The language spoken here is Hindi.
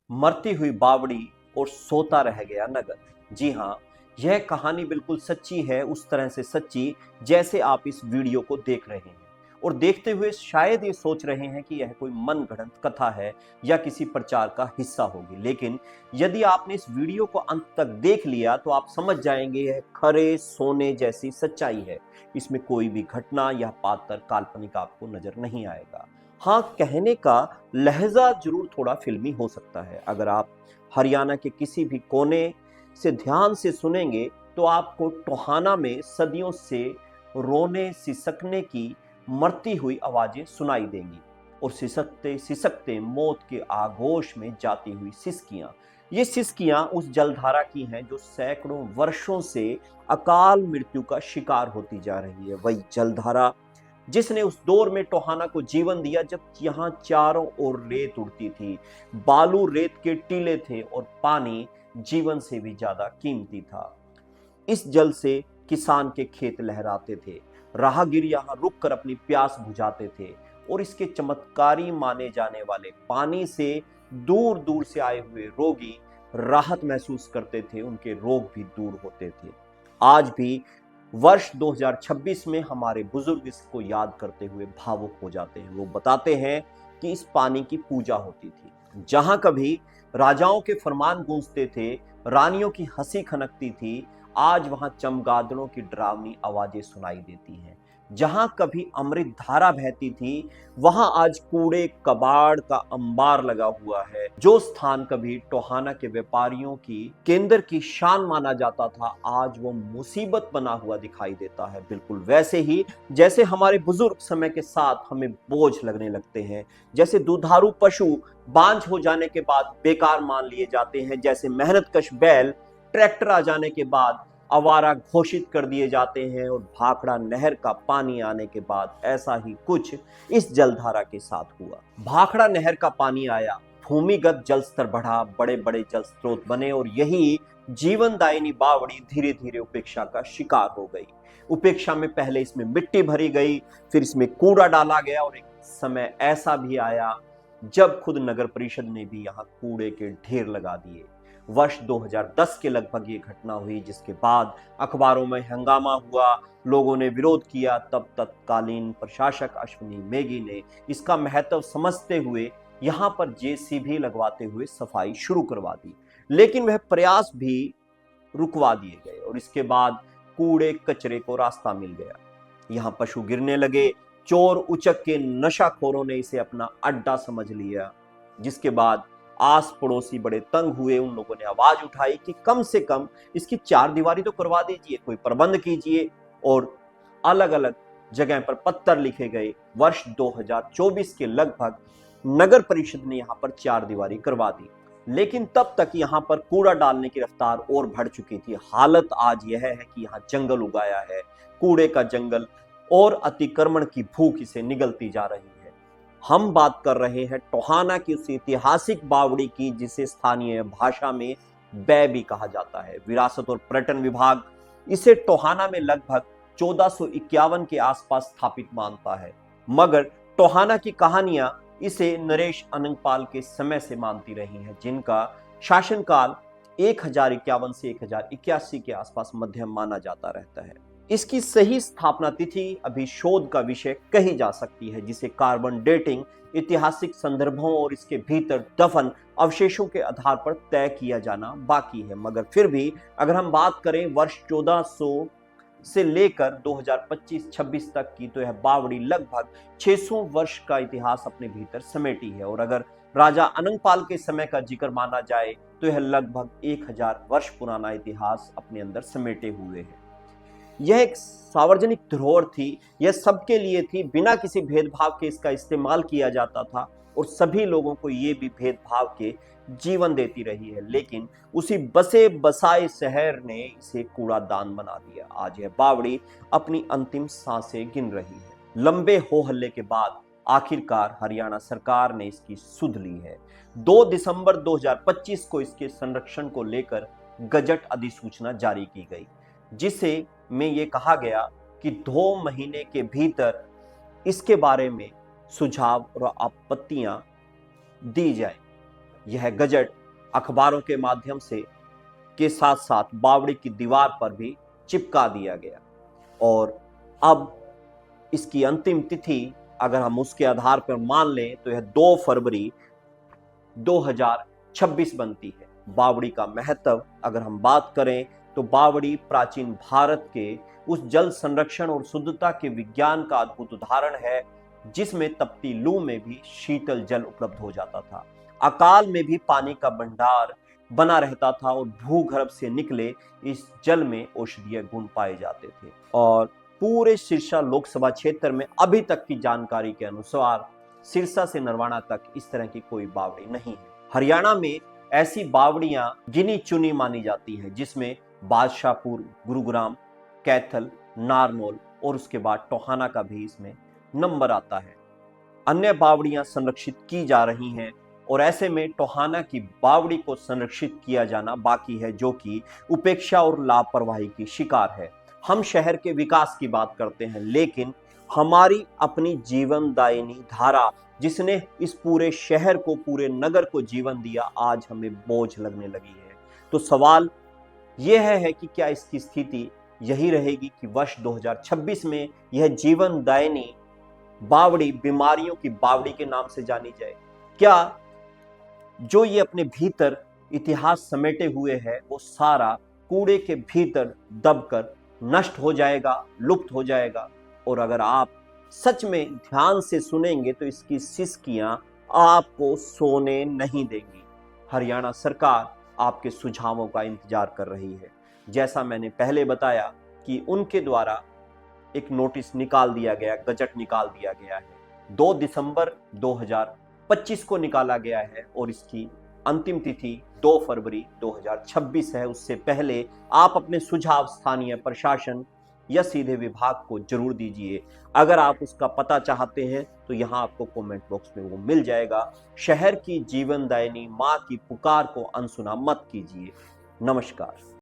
मरती हुई बावड़ी और सोता रह गया नगर। जी हाँ, यह कहानी बिल्कुल सच्ची है, उस तरह से सच्ची जैसे आप इस वीडियो को देख रहे हैं। और देखते हुए शायद ये सोच रहे हैं कि यह कोई मनगढ़ंत कथा है या किसी प्रचार का हिस्सा होगी, लेकिन यदि आपने इस वीडियो को अंत तक देख लिया तो आप समझ जाएंगे यह खरे सोने जैसी सच्चाई है। इसमें कोई भी घटना या पात्र काल्पनिक आपको नजर नहीं आएगा। हाँ, कहने का लहजा जरूर थोड़ा फिल्मी हो सकता है। अगर आप हरियाणा के किसी भी कोने से ध्यान से सुनेंगे तो आपको टोहाना में सदियों से रोने सिसकने की मरती हुई आवाजें सुनाई देंगी और सिसकते सिसकते मौत के आगोश में जाती हुई सिसकियां। ये सिसकियां उस जलधारा की हैं जो सैकड़ों वर्षों से अकाल मृत्यु का शिकार होती जा रही है। वही जलधारा जिसने उस दौर में टोहाना को जीवन दिया जब यहाँ चारों ओर रेत उड़ती थी, बालू रेत के टीले थे और पानी जीवन से भी ज्यादा कीमती था। इस जल से किसान के खेत लहराते थे, राहगीर यहाँ रुक कर अपनी प्यास बुझाते थे और इसके चमत्कारी माने जाने वाले पानी से दूर दूर से आए हुए रोगी राहत महसूस करते थे, उनके रोग भी दूर होते थे। आज भी वर्ष 2026 में हमारे बुजुर्ग इसको याद करते हुए भावुक हो जाते हैं। वो बताते हैं कि इस पानी की पूजा होती थी। जहां कभी राजाओं के फरमान गूंजते थे, रानियों की हंसी खनकती थी, आज वहां चमगादड़ों की डरावनी आवाजें सुनाई देती हैं। जहां कभी अमृत धारा बहती थी, वहां आज कूड़े कबाड़ का अंबार लगा हुआ है। जो स्थान कभी टोहाना के व्यापारियों की केंद्र की शान माना जाता था, आज वो मुसीबत बना हुआ दिखाई देता है। बिल्कुल वैसे ही जैसे हमारे बुजुर्ग समय के साथ हमें बोझ लगने लगते हैं, जैसे दुधारू पशु बांझ हो जाने के बाद बेकार मान लिए जाते हैं, जैसे मेहनतकश बैल ट्रैक्टर आ जाने के बाद आवारा घोषित कर दिए जाते हैं और भाखड़ा नहर का पानी आने के बाद ऐसा ही कुछ इस जलधारा के साथ हुआ। भाखड़ा नहर का पानी आया, भूमिगत जल स्तर बढ़ा, बड़े बड़े जल स्रोत बने और यही जीवनदायिनी बावड़ी धीरे धीरे उपेक्षा का शिकार हो गई। उपेक्षा में पहले इसमें मिट्टी भरी गई, फिर इसमें कूड़ा डाला गया और एक समय ऐसा भी आया जब खुद नगर परिषद ने भी यहाँ कूड़े के ढेर लगा दिए। वर्ष 2010 के लगभग ये घटना हुई, जिसके बाद अखबारों में हंगामा हुआ, लोगों ने विरोध किया। तब तत्कालीन प्रशासक अश्विनी मेघी ने इसका महत्व समझते हुए यहाँ पर जेसीबी लगवाते हुए सफाई शुरू करवा दी, लेकिन वह प्रयास भी रुकवा दिए गए और इसके बाद कूड़े कचरे को रास्ता मिल गया। यहाँ पशु गिरने लगे, चोर उचक के नशाखोरों ने इसे अपना अड्डा समझ लिया, जिसके बाद आस पड़ोसी बड़े तंग हुए। उन लोगों ने आवाज उठाई कि कम से कम इसकी चार दीवारी तो करवा दीजिए, कोई प्रबंध कीजिए, और अलग अलग जगह पर पत्थर लिखे गए। वर्ष 2024 के लगभग नगर परिषद ने यहाँ पर चार दीवारी करवा दी, लेकिन तब तक यहाँ पर कूड़ा डालने की रफ्तार और बढ़ चुकी थी। हालत आज यह है कि यहाँ जंगल उगाया है, कूड़े का जंगल, और अतिक्रमण की भूख इसे निगलती जा रही है। हम बात कर रहे हैं टोहाना की उस ऐतिहासिक बावड़ी की जिसे स्थानीय भाषा में बै भी कहा जाता है। विरासत और पर्यटन विभाग इसे टोहाना में लगभग 1451 के आसपास स्थापित मानता है, मगर टोहाना की कहानियां इसे नरेश अनंगपाल के समय से मानती रही हैं, जिनका शासनकाल 1051 से 1081 के आसपास मध्यम माना जाता रहता है। इसकी सही स्थापना तिथि अभी शोध का विषय कही जा सकती है, जिसे कार्बन डेटिंग, ऐतिहासिक संदर्भों और इसके भीतर दफन अवशेषों के आधार पर तय किया जाना बाकी है। मगर फिर भी अगर हम बात करें वर्ष 1400 से लेकर 2025-26 तक की, तो यह बावड़ी लगभग 600 वर्ष का इतिहास अपने भीतर समेटी है। और अगर राजा अनंगपाल के समय का जिक्र माना जाए तो यह लगभग 1000 वर्ष पुराना इतिहास अपने अंदर समेटे हुए है। यह एक सार्वजनिक धरोहर थी, यह सबके लिए थी, बिना किसी भेदभाव के इसका इस्तेमाल किया जाता था और सभी लोगों को ये भी भेदभाव के जीवन देती रही है। लेकिन उसी बसे बसाए शहर ने इसे कूड़ादान बना दिया। आज यह बावड़ी अपनी अंतिम सांसें गिन रही है। लंबे हो हल्ले के बाद आखिरकार हरियाणा सरकार ने इसकी सुध ली है। 2 दिसंबर 2025 को इसके संरक्षण को लेकर गजट अधिसूचना जारी की गई, जिसे में ये कहा गया कि 2 महीने के भीतर इसके बारे में सुझाव और आपत्तियां दी जाए। यह गजट अखबारों के माध्यम से के साथ साथ बावड़ी की दीवार पर भी चिपका दिया गया और अब इसकी अंतिम तिथि अगर हम उसके आधार पर मान लें तो यह 2 फरवरी 2026 बनती है। बावड़ी का महत्व अगर हम बात करें तो बावड़ी प्राचीन भारत के उस जल संरक्षण और शुद्धता के विज्ञान का अद्भुत उदाहरण है जिसमें तपती लू में भी शीतल जल उपलब्ध हो जाता था, अकाल में भी पानी का भंडार बना रहता था और भूगर्भ से निकले इस जल में औषधीय गुण पाए जाते थे। और पूरे सिरसा लोकसभा क्षेत्र में अभी तक की जानकारी के अनुसार सिरसा से नरवाना तक इस तरह की कोई बावड़ी नहीं है। हरियाणा में ऐसी बावड़ियां गिनी चुनी मानी जाती हैं जिसमें बादशाहपुर, गुरुग्राम, कैथल, नारनौल और उसके बाद टोहाना का भी इसमें नंबर आता है। अन्य बावड़ियां संरक्षित की जा रही हैं और ऐसे में टोहाना की बावड़ी को संरक्षित किया जाना बाकी है जो कि उपेक्षा और लापरवाही की शिकार है। हम शहर के विकास की बात करते हैं लेकिन हमारी अपनी जीवनदायिनी धारा जिसने इस पूरे शहर को, पूरे नगर को जीवन दिया, आज हमें बोझ लगने लगी है। तो सवाल यह है कि क्या इसकी स्थिति यही रहेगी कि वर्ष 2026 में यह जीवनदायिनी बावड़ी बीमारियों की बावड़ी के नाम से जानी जाए? क्या जो ये अपने भीतर इतिहास समेटे हुए है वो सारा कूड़े के भीतर दबकर नष्ट हो जाएगा, लुप्त हो जाएगा? और अगर आप सच में ध्यान से सुनेंगे तो इसकी सिसकियां आपको सोने नहीं देंगी। हरियाणा सरकार आपके सुझावों का इंतजार कर रही है। जैसा मैंने पहले बताया कि उनके द्वारा एक नोटिस निकाल दिया गया, गजट निकाल दिया गया है, 2 दिसंबर 2025 को निकाला गया है और इसकी अंतिम तिथि 2 फरवरी 2026 है। उससे पहले आप अपने सुझाव स्थानीय प्रशासन या सीधे विभाग को जरूर दीजिए। अगर आप उसका पता चाहते हैं तो यहाँ आपको कमेंट बॉक्स में वो मिल जाएगा। शहर की जीवनदायिनी माँ की पुकार को अनसुना मत कीजिए। नमस्कार।